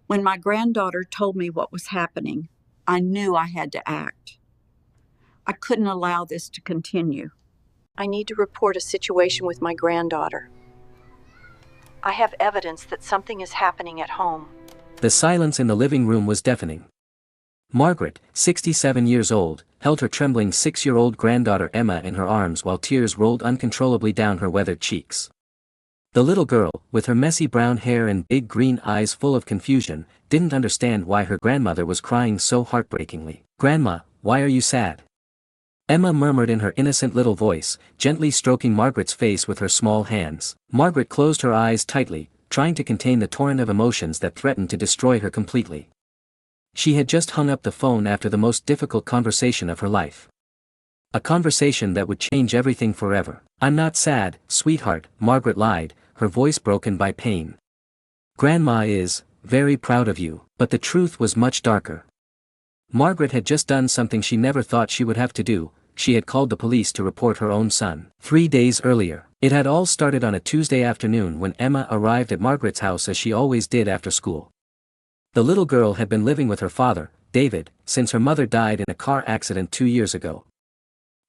When my granddaughter told me what was happening, I knew I had to act. I couldn't allow this to continue. I need to report a situation with my granddaughter. I have evidence that something is happening at home. The silence in the living room was deafening. Margaret, 67 years old, held her trembling 6-year-old granddaughter Emma in her arms while tears rolled uncontrollably down her weathered cheeks. The little girl, with her messy brown hair and big green eyes full of confusion, didn't understand why her grandmother was crying so heartbreakingly. "Grandma, why are you sad?" Emma murmured in her innocent little voice, gently stroking Margaret's face with her small hands. Margaret closed her eyes tightly, trying to contain the torrent of emotions that threatened to destroy her completely. She had just hung up the phone after the most difficult conversation of her life. A conversation that would change everything forever. "I'm not sad, sweetheart," Margaret lied, her voice broken by pain. "Grandma is very proud of you." But the truth was much darker. Margaret had just done something she never thought she would have to do. She had called the police to report her own son. 3 days earlier, it had all started on a Tuesday afternoon when Emma arrived at Margaret's house as she always did after school. The little girl had been living with her father, David, since her mother died in a car accident 2 years ago.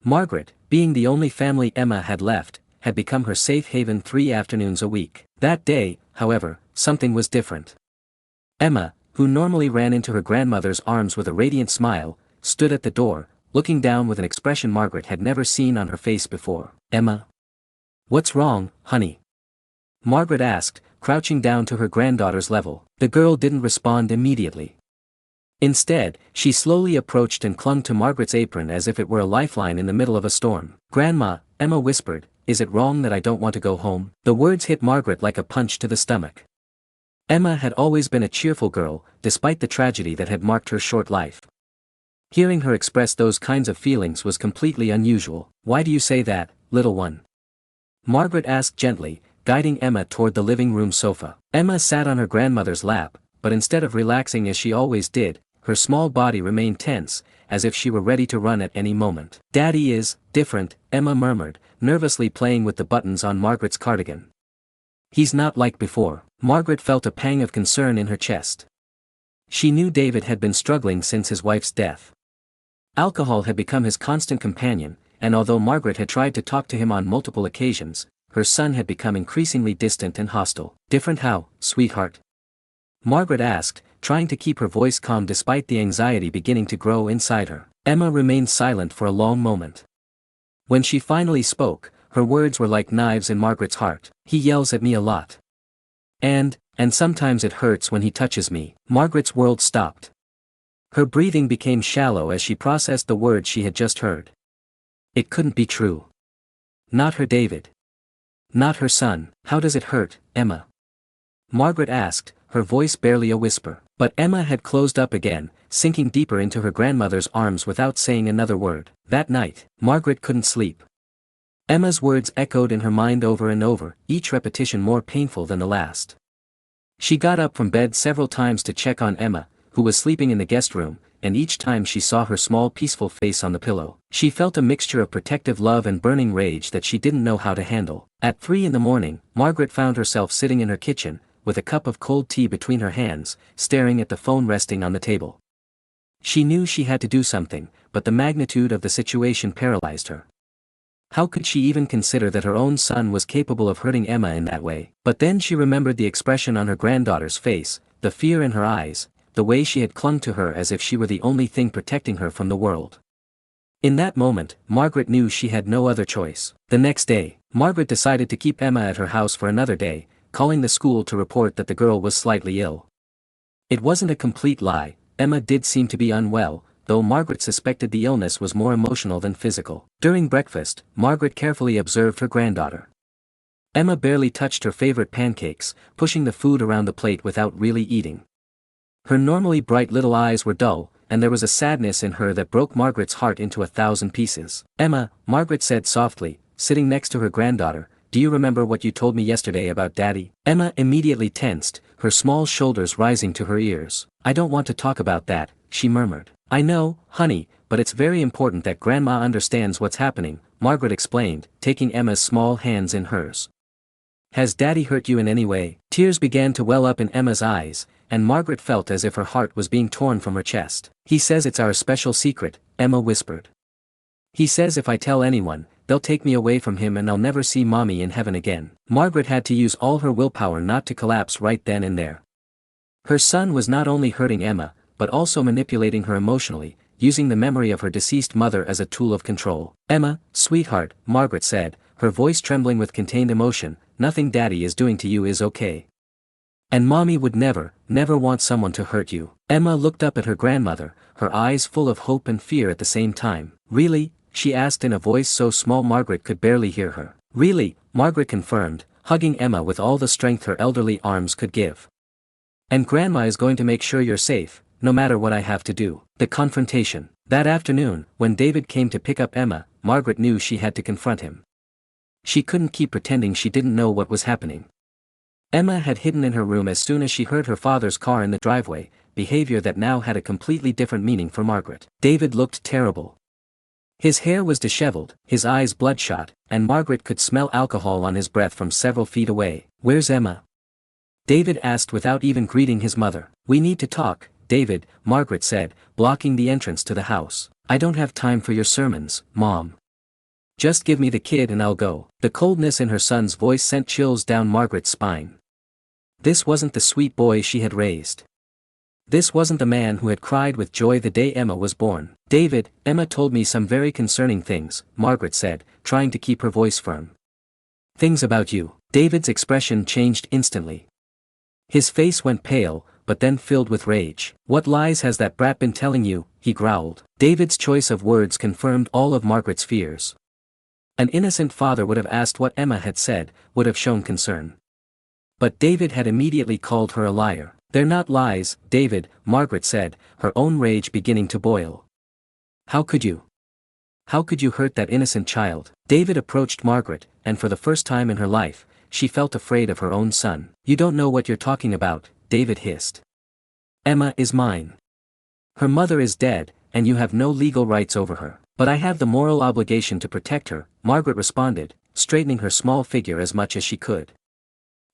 Margaret, being the only family Emma had left, had become her safe haven 3 afternoons a week. That day, however, something was different. Emma, who normally ran into her grandmother's arms with a radiant smile, stood at the door, looking down with an expression Margaret had never seen on her face before. "Emma? What's wrong, honey?" Margaret asked, crouching down to her granddaughter's level. The girl didn't respond immediately. Instead, she slowly approached and clung to Margaret's apron as if it were a lifeline in the middle of a storm. "Grandma," Emma whispered, "is it wrong that I don't want to go home?" The words hit Margaret like a punch to the stomach. Emma had always been a cheerful girl, despite the tragedy that had marked her short life. Hearing her express those kinds of feelings was completely unusual. "Why do you say that, little one?" Margaret asked gently, guiding Emma toward the living room sofa. Emma sat on her grandmother's lap, but instead of relaxing as she always did, her small body remained tense, as if she were ready to run at any moment. "Daddy is different," Emma murmured, nervously playing with the buttons on Margaret's cardigan. "He's not like before." Margaret felt a pang of concern in her chest. She knew David had been struggling since his wife's death. Alcohol had become his constant companion, and although Margaret had tried to talk to him on multiple occasions, her son had become increasingly distant and hostile. "Different how, sweetheart?" Margaret asked, trying to keep her voice calm despite the anxiety beginning to grow inside her. Emma remained silent for a long moment. When she finally spoke, her words were like knives in Margaret's heart. "He yells at me a lot. And sometimes it hurts when he touches me." Margaret's world stopped. Her breathing became shallow as she processed the words she had just heard. It couldn't be true. Not her David. Not her son. "How does it hurt, Emma?" Margaret asked, her voice barely a whisper. But Emma had closed up again, sinking deeper into her grandmother's arms without saying another word. That night, Margaret couldn't sleep. Emma's words echoed in her mind over and over, each repetition more painful than the last. She got up from bed several times to check on Emma, who was sleeping in the guest room, and each time she saw her small peaceful face on the pillow, she felt a mixture of protective love and burning rage that she didn't know how to handle. At 3 in the morning, Margaret found herself sitting in her kitchen, with a cup of cold tea between her hands, staring at the phone resting on the table. She knew she had to do something, but the magnitude of the situation paralyzed her. How could she even consider that her own son was capable of hurting Emma in that way? But then she remembered the expression on her granddaughter's face, the fear in her eyes, the way she had clung to her as if she were the only thing protecting her from the world. In that moment, Margaret knew she had no other choice. The next day, Margaret decided to keep Emma at her house for another day, calling the school to report that the girl was slightly ill. It wasn't a complete lie. Emma did seem to be unwell, though Margaret suspected the illness was more emotional than physical. During breakfast, Margaret carefully observed her granddaughter. Emma barely touched her favorite pancakes, pushing the food around the plate without really eating. Her normally bright little eyes were dull, and there was a sadness in her that broke Margaret's heart into 1,000 pieces. "Emma," Margaret said softly, sitting next to her granddaughter, "do you remember what you told me yesterday about Daddy?" Emma immediately tensed, her small shoulders rising to her ears. "I don't want to talk about that," she murmured. "I know, honey, but it's very important that Grandma understands what's happening," Margaret explained, taking Emma's small hands in hers. "Has Daddy hurt you in any way?" Tears began to well up in Emma's eyes, and Margaret felt as if her heart was being torn from her chest. "He says it's our special secret," Emma whispered. "He says if I tell anyone, they'll take me away from him and I'll never see Mommy in heaven again." Margaret had to use all her willpower not to collapse right then and there. Her son was not only hurting Emma, but also manipulating her emotionally, using the memory of her deceased mother as a tool of control. "Emma, sweetheart," Margaret said, her voice trembling with contained emotion, "nothing Daddy is doing to you is okay. And Mommy would never, never want someone to hurt you." Emma looked up at her grandmother, her eyes full of hope and fear at the same time. "Really?" she asked in a voice so small Margaret could barely hear her. "Really," Margaret confirmed, hugging Emma with all the strength her elderly arms could give. "And Grandma is going to make sure you're safe, no matter what I have to do." The confrontation. That afternoon, when David came to pick up Emma, Margaret knew she had to confront him. She couldn't keep pretending she didn't know what was happening. Emma had hidden in her room as soon as she heard her father's car in the driveway, behavior that now had a completely different meaning for Margaret. David looked terrible. His hair was disheveled, his eyes bloodshot, and Margaret could smell alcohol on his breath from several feet away. "Where's Emma?" David asked without even greeting his mother. "We need to talk, David," Margaret said, blocking the entrance to the house. "I don't have time for your sermons, Mom. Just give me the kid and I'll go." The coldness in her son's voice sent chills down Margaret's spine. This wasn't the sweet boy she had raised. This wasn't the man who had cried with joy the day Emma was born. "David, Emma told me some very concerning things," Margaret said, trying to keep her voice firm. "Things about you." David's expression changed instantly. His face went pale, but then filled with rage. "What lies has that brat been telling you?" he growled. David's choice of words confirmed all of Margaret's fears. An innocent father would have asked what Emma had said, would have shown concern. But David had immediately called her a liar. "They're not lies, David," Margaret said, her own rage beginning to boil. "How could you? How could you hurt that innocent child?" David approached Margaret, and for the first time in her life, she felt afraid of her own son. "You don't know what you're talking about," David hissed. "Emma is mine. Her mother is dead, and you have no legal rights over her. But I have the moral obligation to protect her," Margaret responded, straightening her small figure as much as she could.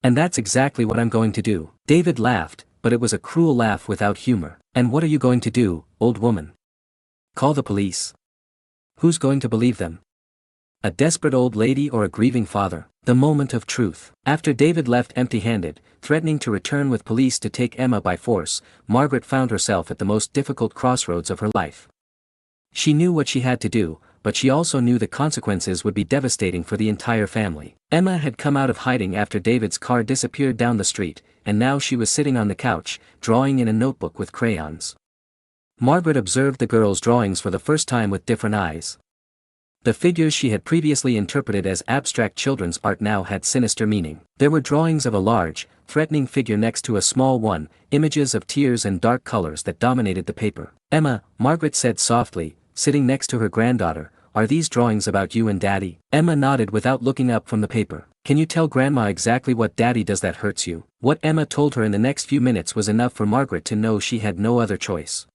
"And that's exactly what I'm going to do." David laughed, but it was a cruel laugh without humor. "And what are you going to do, old woman? Call the police? Who's going to believe them? A desperate old lady or a grieving father?" The moment of truth. After David left empty-handed, threatening to return with police to take Emma by force, Margaret found herself at the most difficult crossroads of her life. She knew what she had to do, but she also knew the consequences would be devastating for the entire family. Emma had come out of hiding after David's car disappeared down the street, and now she was sitting on the couch, drawing in a notebook with crayons. Margaret observed the girl's drawings for the first time with different eyes. The figures she had previously interpreted as abstract children's art now had sinister meaning. There were drawings of a large, threatening figure next to a small one, images of tears and dark colors that dominated the paper. "Emma," Margaret said softly, sitting next to her granddaughter, "are these drawings about you and Daddy?" Emma nodded without looking up from the paper. "Can you tell Grandma exactly what Daddy does that hurts you?" What Emma told her in the next few minutes was enough for Margaret to know she had no other choice.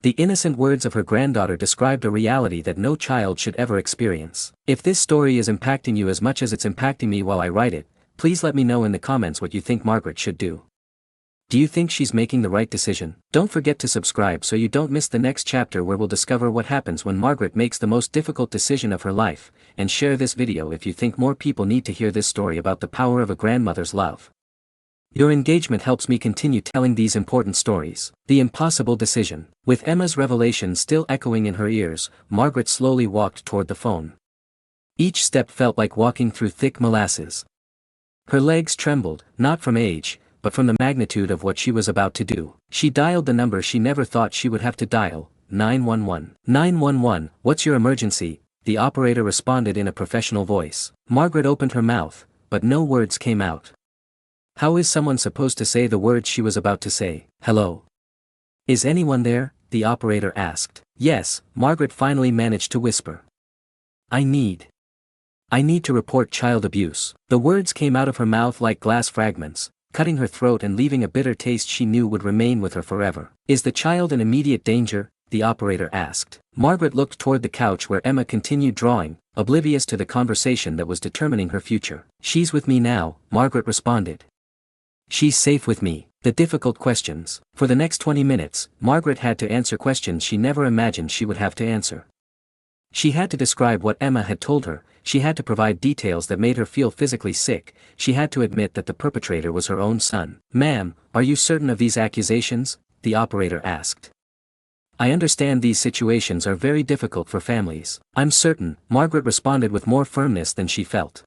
The innocent words of her granddaughter described a reality that no child should ever experience. If this story is impacting you as much as it's impacting me while I write it, please let me know in the comments what you think Margaret should do. Do you think she's making the right decision? Don't forget to subscribe so you don't miss the next chapter where we'll discover what happens when Margaret makes the most difficult decision of her life, and share this video if you think more people need to hear this story about the power of a grandmother's love. Your engagement helps me continue telling these important stories. The impossible decision. With Emma's revelation still echoing in her ears, Margaret slowly walked toward the phone. Each step felt like walking through thick molasses. Her legs trembled, not from age, but from the magnitude of what she was about to do. She dialed the number she never thought she would have to dial, 911. 911, what's your emergency? The operator responded in a professional voice. Margaret opened her mouth, but no words came out. How is someone supposed to say the words she was about to say? Hello? Is anyone there? The operator asked. Yes, Margaret finally managed to whisper. I need to report child abuse. The words came out of her mouth like glass fragments, cutting her throat and leaving a bitter taste she knew would remain with her forever. Is the child in immediate danger? The operator asked. Margaret looked toward the couch where Emma continued drawing, oblivious to the conversation that was determining her future. She's with me now, Margaret responded. She's safe with me. The difficult questions. For the next 20 minutes, Margaret had to answer questions she never imagined she would have to answer. She had to describe what Emma had told her, she had to provide details that made her feel physically sick, she had to admit that the perpetrator was her own son. "Ma'am, are you certain of these accusations?" the operator asked. "I understand these situations are very difficult for families." "I'm certain," Margaret responded with more firmness than she felt.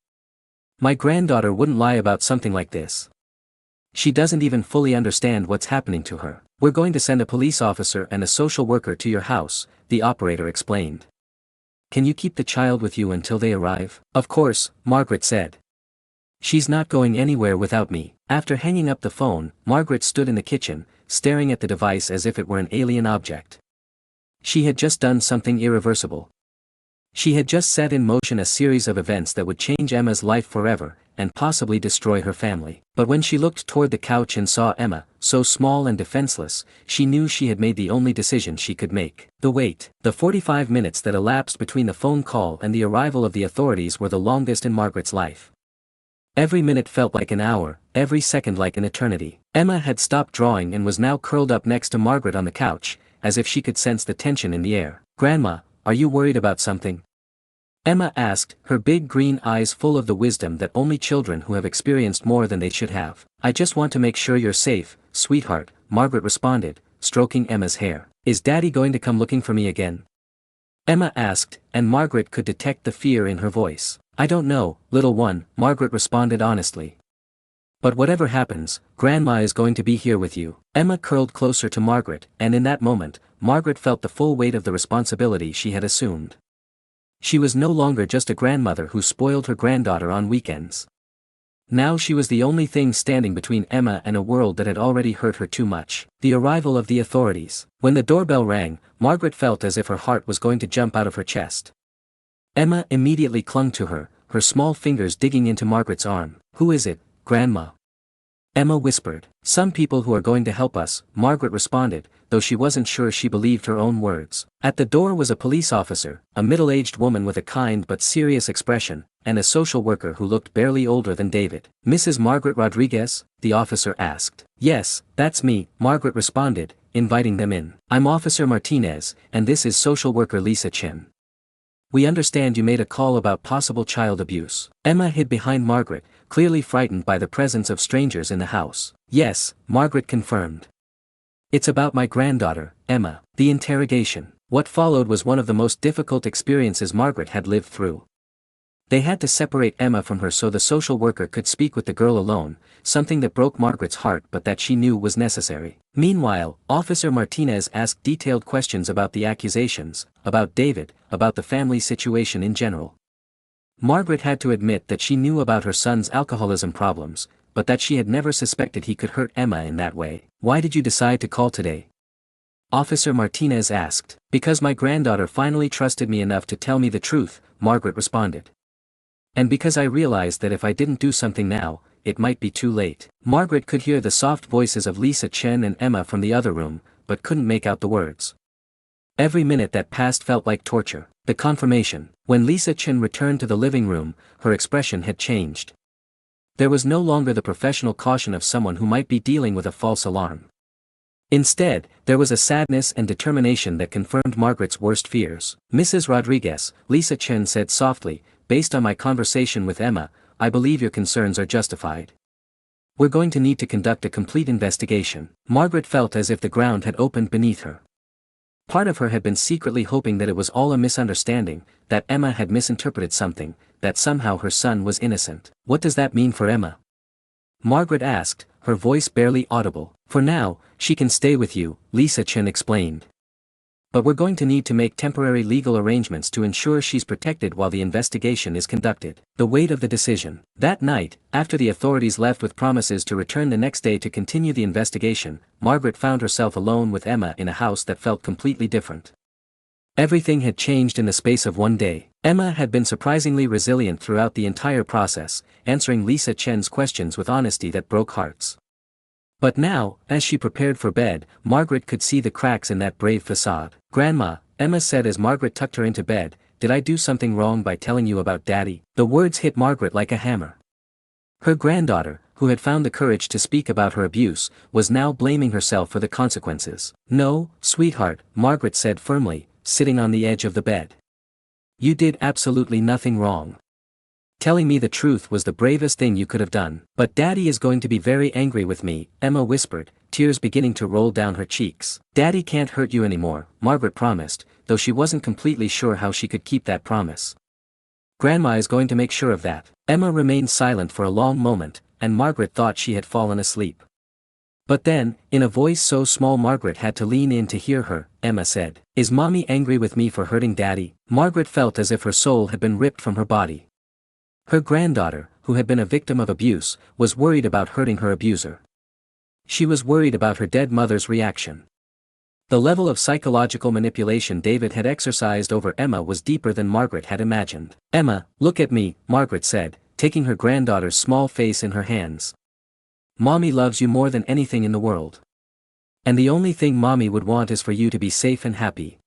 "My granddaughter wouldn't lie about something like this. She doesn't even fully understand what's happening to her." "We're going to send a police officer and a social worker to your house," the operator explained. "Can you keep the child with you until they arrive?" "Of course," Margaret said. "She's not going anywhere without me." After hanging up the phone, Margaret stood in the kitchen, staring at the device as if it were an alien object. She had just done something irreversible. She had just set in motion a series of events that would change Emma's life forever, and possibly destroy her family. But when she looked toward the couch and saw Emma, so small and defenseless, she knew she had made the only decision she could make. The wait, the 45 minutes that elapsed between the phone call and the arrival of the authorities were the longest in Margaret's life. Every minute felt like an hour, every second like an eternity. Emma had stopped drawing and was now curled up next to Margaret on the couch, as if she could sense the tension in the air. "Grandma, are you worried about something?" Emma asked, her big green eyes full of the wisdom that only children who have experienced more than they should have. "I just want to make sure you're safe, sweetheart," Margaret responded, stroking Emma's hair. "Is Daddy going to come looking for me again?" Emma asked, and Margaret could detect the fear in her voice. "I don't know, little one," Margaret responded honestly. "But whatever happens, Grandma is going to be here with you." Emma curled closer to Margaret, and in that moment, Margaret felt the full weight of the responsibility she had assumed. She was no longer just a grandmother who spoiled her granddaughter on weekends. Now she was the only thing standing between Emma and a world that had already hurt her too much. The arrival of the authorities. When the doorbell rang, Margaret felt as if her heart was going to jump out of her chest. Emma immediately clung to her, her small fingers digging into Margaret's arm. "Who is it, Grandma?" Emma whispered. "Some people who are going to help us," Margaret responded, though she wasn't sure she believed her own words. At the door was a police officer, a middle-aged woman with a kind but serious expression, and a social worker who looked barely older than David. "Mrs. Margaret Rodriguez?" the officer asked. "Yes, that's me," Margaret responded, inviting them in. "I'm Officer Martinez, and this is social worker Lisa Chen. We understand you made a call about possible child abuse." Emma hid behind Margaret, clearly frightened by the presence of strangers in the house. "Yes," Margaret confirmed. "It's about my granddaughter, Emma." The interrogation. What followed was one of the most difficult experiences Margaret had lived through. They had to separate Emma from her so the social worker could speak with the girl alone, something that broke Margaret's heart but that she knew was necessary. Meanwhile, Officer Martinez asked detailed questions about the accusations, about David, about the family situation in general. Margaret had to admit that she knew about her son's alcoholism problems, but that she had never suspected he could hurt Emma in that way. "Why did you decide to call today?" Officer Martinez asked. "Because my granddaughter finally trusted me enough to tell me the truth," Margaret responded. "And because I realized that if I didn't do something now, it might be too late." Margaret could hear the soft voices of Lisa Chen and Emma from the other room, but couldn't make out the words. Every minute that passed felt like torture. The confirmation. When Lisa Chen returned to the living room, her expression had changed. There was no longer the professional caution of someone who might be dealing with a false alarm. Instead, there was a sadness and determination that confirmed Margaret's worst fears. "Mrs. Rodriguez," Lisa Chen said softly, "based on my conversation with Emma, I believe your concerns are justified. We're going to need to conduct a complete investigation." Margaret felt as if the ground had opened beneath her. Part of her had been secretly hoping that it was all a misunderstanding, that Emma had misinterpreted something, that somehow her son was innocent. "What does that mean for Emma?" Margaret asked, her voice barely audible. "For now, she can stay with you," Lisa Chen explained. "But we're going to need to make temporary legal arrangements to ensure she's protected while the investigation is conducted." The weight of the decision. That night, after the authorities left with promises to return the next day to continue the investigation, Margaret found herself alone with Emma in a house that felt completely different. Everything had changed in the space of one day. Emma had been surprisingly resilient throughout the entire process, answering Lisa Chen's questions with honesty that broke hearts. But now, as she prepared for bed, Margaret could see the cracks in that brave facade. "Grandma," Emma said as Margaret tucked her into bed, "did I do something wrong by telling you about Daddy?" The words hit Margaret like a hammer. Her granddaughter, who had found the courage to speak about her abuse, was now blaming herself for the consequences. "No, sweetheart," Margaret said firmly, sitting on the edge of the bed. "You did absolutely nothing wrong. Telling me the truth was the bravest thing you could have done." "But Daddy is going to be very angry with me," Emma whispered, tears beginning to roll down her cheeks. "Daddy can't hurt you anymore," Margaret promised, though she wasn't completely sure how she could keep that promise. "Grandma is going to make sure of that." Emma remained silent for a long moment, and Margaret thought she had fallen asleep. But then, in a voice so small Margaret had to lean in to hear her, Emma said, "Is Mommy angry with me for hurting Daddy?" Margaret felt as if her soul had been ripped from her body. Her granddaughter, who had been a victim of abuse, was worried about hurting her abuser. She was worried about her dead mother's reaction. The level of psychological manipulation David had exercised over Emma was deeper than Margaret had imagined. "Emma, look at me," Margaret said, taking her granddaughter's small face in her hands. "Mommy loves you more than anything in the world. And the only thing Mommy would want is for you to be safe and happy.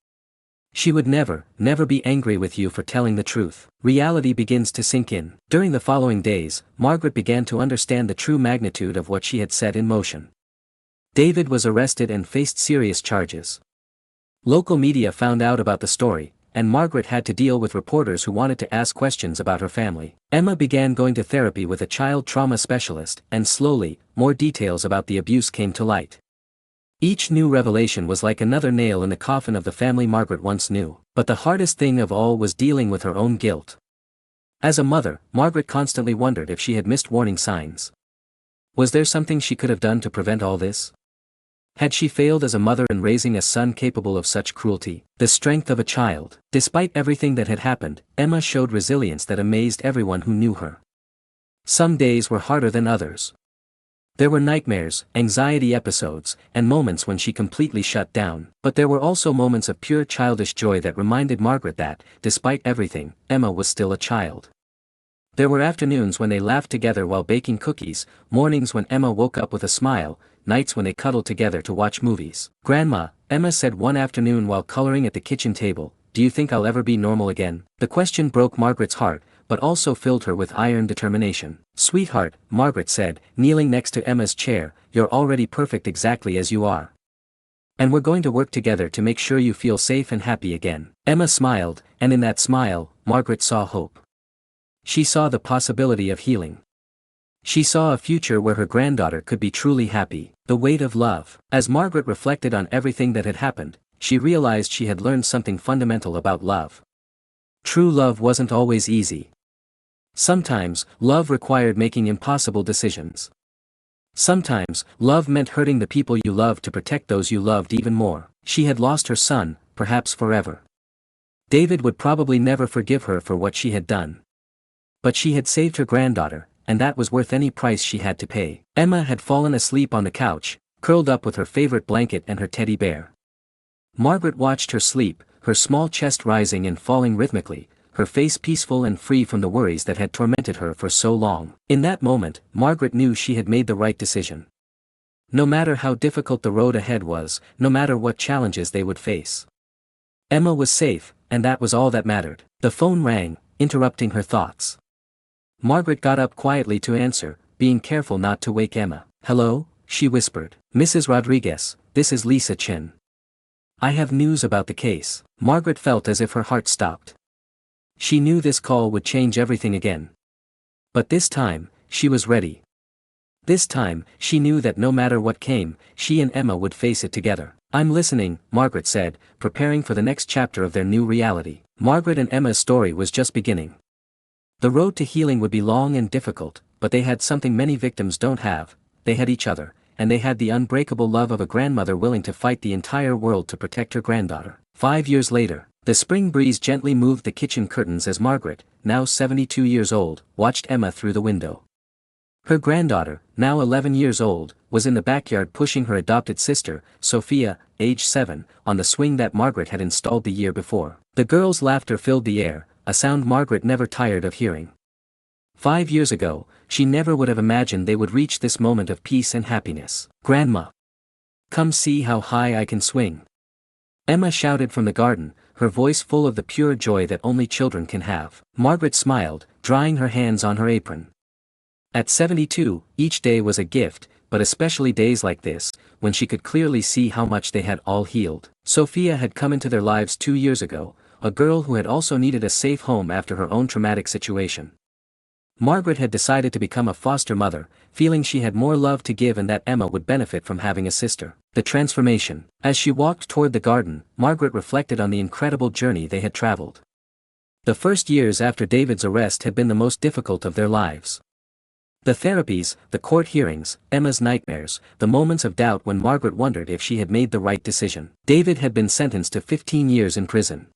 She would never, never be angry with you for telling the truth." Reality begins to sink in. During the following days, Margaret began to understand the true magnitude of what she had set in motion. David was arrested and faced serious charges. Local media found out about the story, and Margaret had to deal with reporters who wanted to ask questions about her family. Emma began going to therapy with a child trauma specialist, and slowly, more details about the abuse came to light. Each new revelation was like another nail in the coffin of the family Margaret once knew. But the hardest thing of all was dealing with her own guilt. As a mother, Margaret constantly wondered if she had missed warning signs. Was there something she could have done to prevent all this? Had she failed as a mother in raising a son capable of such cruelty? The strength of a child. Despite everything that had happened, Emma showed resilience that amazed everyone who knew her. Some days were harder than others. There were nightmares, anxiety episodes, and moments when she completely shut down. But there were also moments of pure childish joy that reminded Margaret that, despite everything, Emma was still a child. There were afternoons when they laughed together while baking cookies, mornings when Emma woke up with a smile, nights when they cuddled together to watch movies. "Grandma," Emma said one afternoon while coloring at the kitchen table, "do you think I'll ever be normal again?" The question broke Margaret's heart, but also filled her with iron determination. "Sweetheart," Margaret said, kneeling next to Emma's chair, "you're already perfect exactly as you are. And we're going to work together to make sure you feel safe and happy again." Emma smiled, and in that smile, Margaret saw hope. She saw the possibility of healing. She saw a future where her granddaughter could be truly happy. The weight of love. As Margaret reflected on everything that had happened, she realized she had learned something fundamental about love. True love wasn't always easy. Sometimes, love required making impossible decisions. Sometimes, love meant hurting the people you loved to protect those you loved even more. She had lost her son, perhaps forever. David would probably never forgive her for what she had done. But she had saved her granddaughter, and that was worth any price she had to pay. Emma had fallen asleep on the couch, curled up with her favorite blanket and her teddy bear. Margaret watched her sleep, her small chest rising and falling rhythmically, her face peaceful and free from the worries that had tormented her for so long. In that moment, Margaret knew she had made the right decision. No matter how difficult the road ahead was, no matter what challenges they would face, Emma was safe, and that was all that mattered. The phone rang, interrupting her thoughts. Margaret got up quietly to answer, being careful not to wake Emma. "Hello," she whispered. "Mrs. Rodriguez, this is Lisa Chin. I have news about the case." Margaret felt as if her heart stopped. She knew this call would change everything again. But this time, she was ready. This time, she knew that no matter what came, she and Emma would face it together. "I'm listening," Margaret said, preparing for the next chapter of their new reality. Margaret and Emma's story was just beginning. The road to healing would be long and difficult, but they had something many victims don't have: they had each other, and they had the unbreakable love of a grandmother willing to fight the entire world to protect her granddaughter. 5 years later, the spring breeze gently moved the kitchen curtains as Margaret, now 72 years old, watched Emma through the window. Her granddaughter, now 11 years old, was in the backyard pushing her adopted sister, Sophia, age 7, on the swing that Margaret had installed the year before. The girls' laughter filled the air, a sound Margaret never tired of hearing. 5 years ago, she never would have imagined they would reach this moment of peace and happiness. "Grandma! Come see how high I can swing!" Emma shouted from the garden, her voice full of the pure joy that only children can have. Margaret smiled, drying her hands on her apron. At 72, each day was a gift, but especially days like this, when she could clearly see how much they had all healed. Sophia had come into their lives 2 years ago, a girl who had also needed a safe home after her own traumatic situation. Margaret had decided to become a foster mother, feeling she had more love to give and that Emma would benefit from having a sister. The transformation. As she walked toward the garden, Margaret reflected on the incredible journey they had traveled. The first years after David's arrest had been the most difficult of their lives. The therapies, the court hearings, Emma's nightmares, the moments of doubt when Margaret wondered if she had made the right decision. David had been sentenced to 15 years in prison.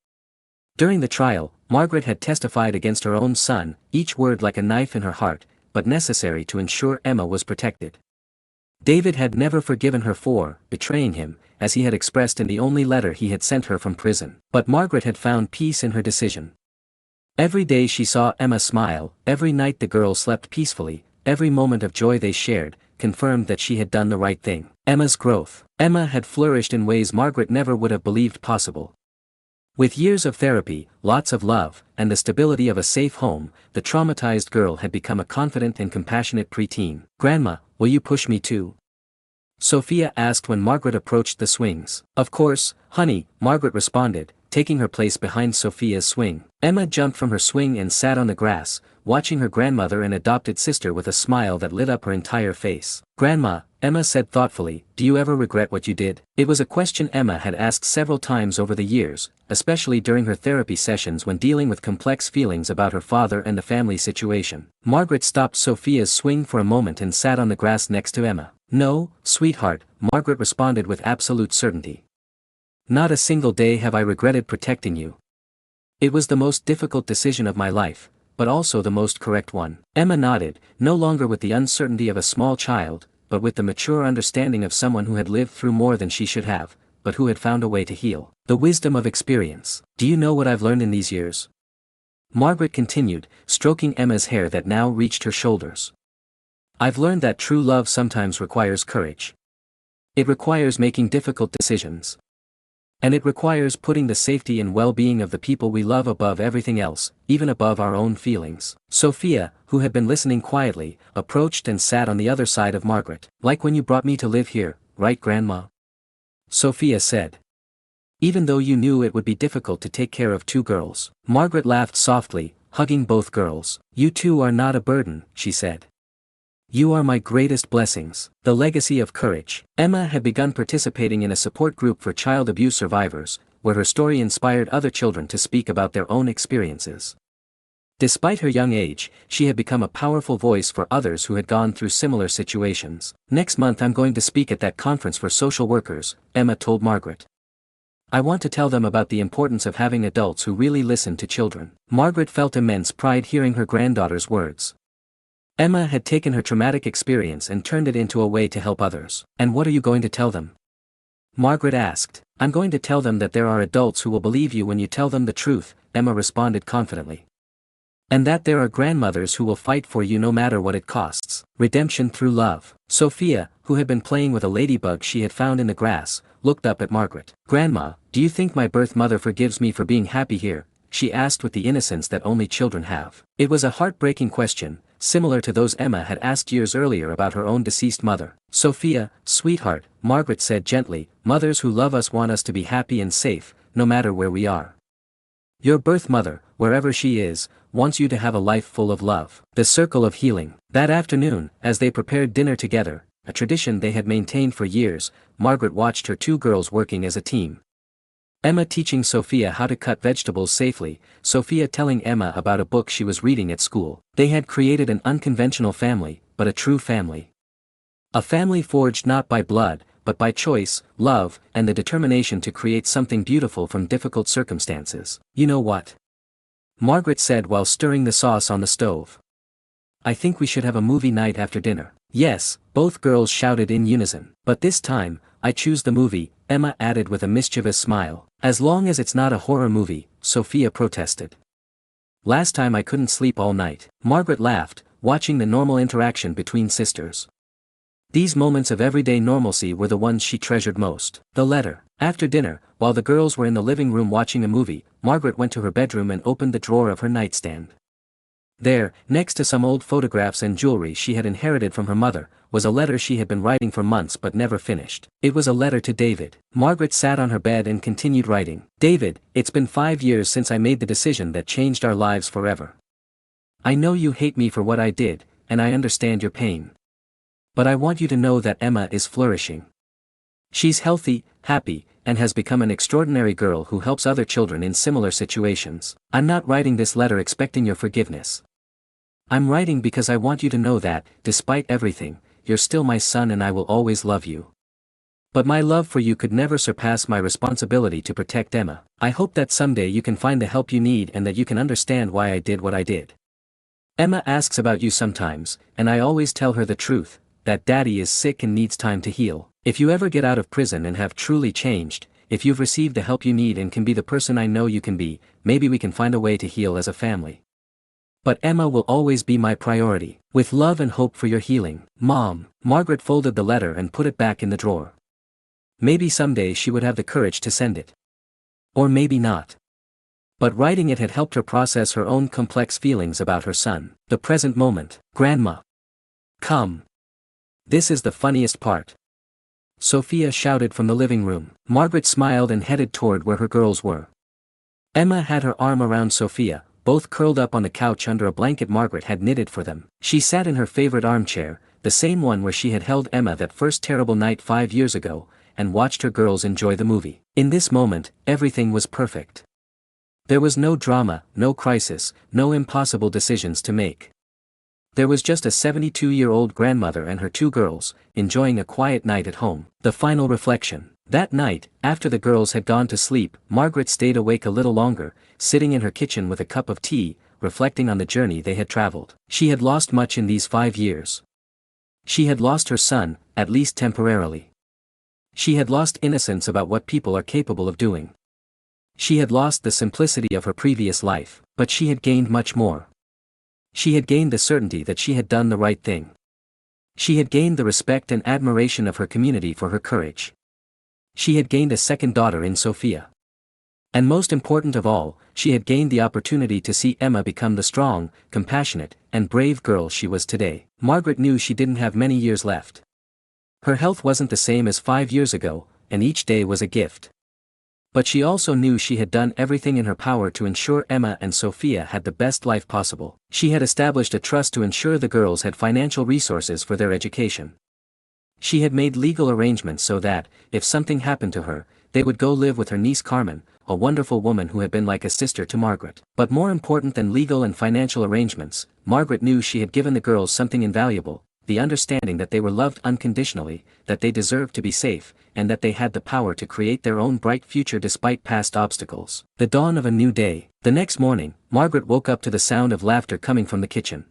During the trial, Margaret had testified against her own son, each word like a knife in her heart, but necessary to ensure Emma was protected. David had never forgiven her for betraying him, as he had expressed in the only letter he had sent her from prison. But Margaret had found peace in her decision. Every day she saw Emma smile, every night the girls slept peacefully, every moment of joy they shared, confirmed that she had done the right thing. Emma's growth. Emma had flourished in ways Margaret never would have believed possible. With years of therapy, lots of love, and the stability of a safe home, the traumatized girl had become a confident and compassionate preteen. "Grandma, will you push me too?" Sophia asked when Margaret approached the swings. "Of course, honey," Margaret responded, taking her place behind Sophia's swing. Emma jumped from her swing and sat on the grass, watching her grandmother and adopted sister with a smile that lit up her entire face. "Grandma," Emma said thoughtfully, "do you ever regret what you did?" It was a question Emma had asked several times over the years, especially during her therapy sessions when dealing with complex feelings about her father and the family situation. Margaret stopped Sophia's swing for a moment and sat on the grass next to Emma. "No, sweetheart," Margaret responded with absolute certainty. "Not a single day have I regretted protecting you. It was the most difficult decision of my life, but also the most correct one." Emma nodded, no longer with the uncertainty of a small child, but with the mature understanding of someone who had lived through more than she should have, but who had found a way to heal. "The wisdom of experience. Do you know what I've learned in these years?" Margaret continued, stroking Emma's hair that now reached her shoulders. "I've learned that true love sometimes requires courage. It requires making difficult decisions. And it requires putting the safety and well-being of the people we love above everything else, even above our own feelings." Sophia, who had been listening quietly, approached and sat on the other side of Margaret. "Like when you brought me to live here, right, Grandma?" Sophia said. "Even though you knew it would be difficult to take care of two girls." Margaret laughed softly, hugging both girls. "You two are not a burden," she said. "You are my greatest blessings." The legacy of courage. Emma had begun participating in a support group for child abuse survivors, where her story inspired other children to speak about their own experiences. Despite her young age, she had become a powerful voice for others who had gone through similar situations. "Next month I'm going to speak at that conference for social workers," Emma told Margaret. "I want to tell them about the importance of having adults who really listen to children." Margaret felt immense pride hearing her granddaughter's words. Emma had taken her traumatic experience and turned it into a way to help others. "And what are you going to tell them?" Margaret asked. "I'm going to tell them that there are adults who will believe you when you tell them the truth," Emma responded confidently. "And that there are grandmothers who will fight for you no matter what it costs." Redemption through love. Sophia, who had been playing with a ladybug she had found in the grass, looked up at Margaret. "Grandma, do you think my birth mother forgives me for being happy here?" she asked with the innocence that only children have. It was a heartbreaking question, similar to those Emma had asked years earlier about her own deceased mother. "Sophia, sweetheart," Margaret said gently, "mothers who love us want us to be happy and safe, no matter where we are. Your birth mother, wherever she is, wants you to have a life full of love." The circle of healing. That afternoon, as they prepared dinner together, a tradition they had maintained for years, Margaret watched her two girls working as a team. Emma teaching Sophia how to cut vegetables safely, Sophia telling Emma about a book she was reading at school. They had created an unconventional family, but a true family. A family forged not by blood, but by choice, love, and the determination to create something beautiful from difficult circumstances. "You know what?" Margaret said while stirring the sauce on the stove. "I think we should have a movie night after dinner." "Yes," both girls shouted in unison. "But this time, I choose the movie," Emma added with a mischievous smile. "As long as it's not a horror movie," Sophia protested. "Last time I couldn't sleep all night." Margaret laughed, watching the normal interaction between sisters. These moments of everyday normalcy were the ones she treasured most. The letter. After dinner, while the girls were in the living room watching a movie, Margaret went to her bedroom and opened the drawer of her nightstand. There, next to some old photographs and jewelry she had inherited from her mother, was a letter she had been writing for months but never finished. It was a letter to David. Margaret sat on her bed and continued writing. David, it's been 5 years since I made the decision that changed our lives forever. I know you hate me for what I did, and I understand your pain. But I want you to know that Emma is flourishing. She's healthy, happy, and has become an extraordinary girl who helps other children in similar situations. I'm not writing this letter expecting your forgiveness. I'm writing because I want you to know that, despite everything, you're still my son and I will always love you. But my love for you could never surpass my responsibility to protect Emma. I hope that someday you can find the help you need and that you can understand why I did what I did. Emma asks about you sometimes, and I always tell her the truth, that Daddy is sick and needs time to heal. If you ever get out of prison and have truly changed, if you've received the help you need and can be the person I know you can be, maybe we can find a way to heal as a family. But Emma will always be my priority. With love and hope for your healing, Mom. Margaret folded the letter and put it back in the drawer. Maybe someday she would have the courage to send it. Or maybe not. But writing it had helped her process her own complex feelings about her son. The present moment. Grandma. Come. This is the funniest part. Sophia shouted from the living room. Margaret smiled and headed toward where her girls were. Emma had her arm around Sophia, both curled up on the couch under a blanket Margaret had knitted for them. She sat in her favorite armchair, the same one where she had held Emma that first terrible night 5 years ago, and watched her girls enjoy the movie. In this moment, everything was perfect. There was no drama, no crisis, no impossible decisions to make. There was just a 72-year-old grandmother and her 2 girls, enjoying a quiet night at home. The final reflection. That night, after the girls had gone to sleep, Margaret stayed awake a little longer, sitting in her kitchen with a cup of tea, reflecting on the journey they had traveled. She had lost much in these 5 years. She had lost her son, at least temporarily. She had lost innocence about what people are capable of doing. She had lost the simplicity of her previous life, but she had gained much more. She had gained the certainty that she had done the right thing. She had gained the respect and admiration of her community for her courage. She had gained a second daughter in Sophia. And most important of all, she had gained the opportunity to see Emma become the strong, compassionate, and brave girl she was today. Margaret knew she didn't have many years left. Her health wasn't the same as 5 years ago, and each day was a gift. But she also knew she had done everything in her power to ensure Emma and Sophia had the best life possible. She had established a trust to ensure the girls had financial resources for their education. She had made legal arrangements so that, if something happened to her, they would go live with her niece Carmen, a wonderful woman who had been like a sister to Margaret. But more important than legal and financial arrangements, Margaret knew she had given the girls something invaluable, the understanding that they were loved unconditionally, that they deserved to be safe, and that they had the power to create their own bright future despite past obstacles. The dawn of a new day. The next morning, Margaret woke up to the sound of laughter coming from the kitchen.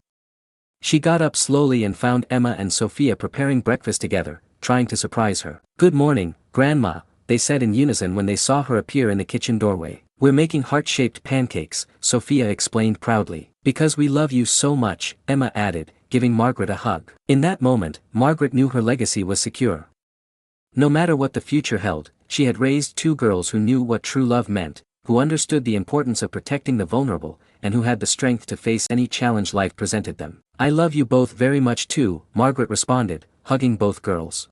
She got up slowly and found Emma and Sophia preparing breakfast together, trying to surprise her. "Good morning, Grandma," they said in unison when they saw her appear in the kitchen doorway. "We're making heart-shaped pancakes," Sophia explained proudly. "Because we love you so much," Emma added, giving Margaret a hug. In that moment, Margaret knew her legacy was secure. No matter what the future held, she had raised 2 girls who knew what true love meant, who understood the importance of protecting the vulnerable, and who had the strength to face any challenge life presented them. "I love you both very much too," Margaret responded, hugging both girls.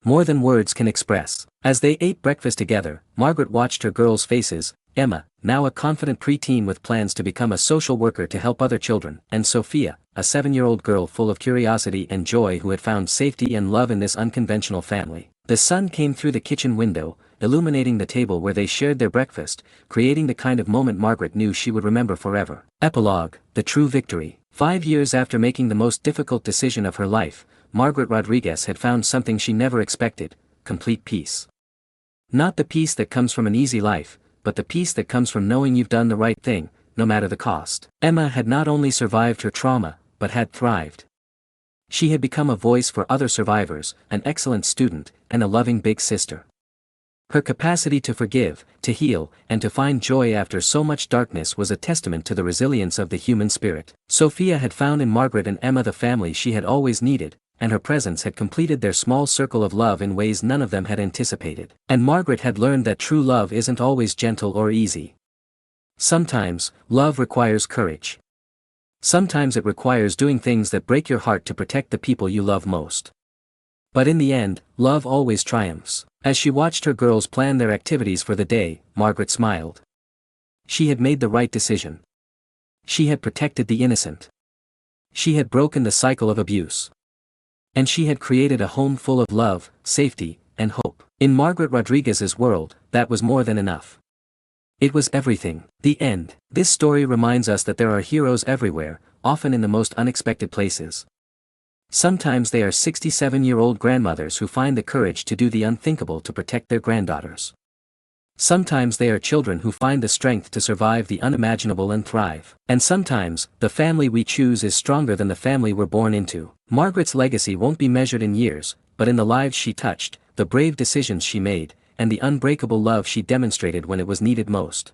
More than words can express. As they ate breakfast together, Margaret watched her girls' faces, Emma, now a confident preteen with plans to become a social worker to help other children, and Sophia, a 7-year-old girl full of curiosity and joy who had found safety and love in this unconventional family. The sun came through the kitchen window, illuminating the table where they shared their breakfast, creating the kind of moment Margaret knew she would remember forever. Epilogue, the true victory. 5 years after making the most difficult decision of her life, Margaret Rodriguez had found something she never expected: complete peace. Not the peace that comes from an easy life, but the peace that comes from knowing you've done the right thing, no matter the cost. Emma had not only survived her trauma, but had thrived. She had become a voice for other survivors, an excellent student, and a loving big sister. Her capacity to forgive, to heal, and to find joy after so much darkness was a testament to the resilience of the human spirit. Sophia had found in Margaret and Emma the family she had always needed, and her presence had completed their small circle of love in ways none of them had anticipated. And Margaret had learned that true love isn't always gentle or easy. Sometimes, love requires courage. Sometimes it requires doing things that break your heart to protect the people you love most. But in the end, love always triumphs. As she watched her girls plan their activities for the day, Margaret smiled. She had made the right decision. She had protected the innocent. She had broken the cycle of abuse. And she had created a home full of love, safety, and hope. In Margaret Rodriguez's world, that was more than enough. It was everything. The end. This story reminds us that there are heroes everywhere, often in the most unexpected places. Sometimes they are 67-year-old grandmothers who find the courage to do the unthinkable to protect their granddaughters. Sometimes they are children who find the strength to survive the unimaginable and thrive. And sometimes, the family we choose is stronger than the family we're born into. Margaret's legacy won't be measured in years, but in the lives she touched, the brave decisions she made, and the unbreakable love she demonstrated when it was needed most.